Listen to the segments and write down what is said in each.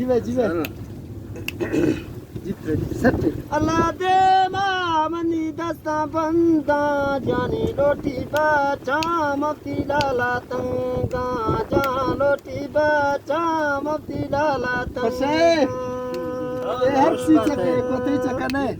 जीवे जितने सत्य अल्लाह दे मामनी दस्ता बंदा जानी लोटी बचा मफ्ती लाला तंगा जा लोटी बचा मफ्ती लाला कसे तंगा ये हर चीज के कोई चक्कर नहीं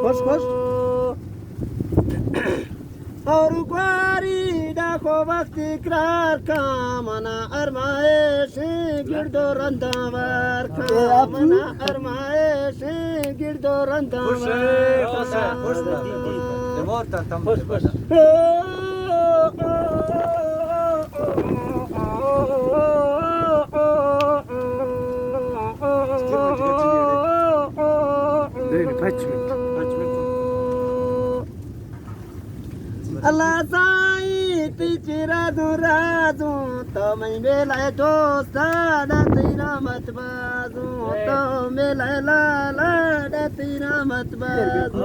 खुश खुश और ग्वारी डाको वक्त इकरार का मना अरमाइश गिरदो रंधावर का मना अरमाइश गिरदो अल्लाह साईं तिचरा दुराजू तो मैं मेला दोस्त तेरा मत बाजू तो मेला लाला तेरा मत बाजू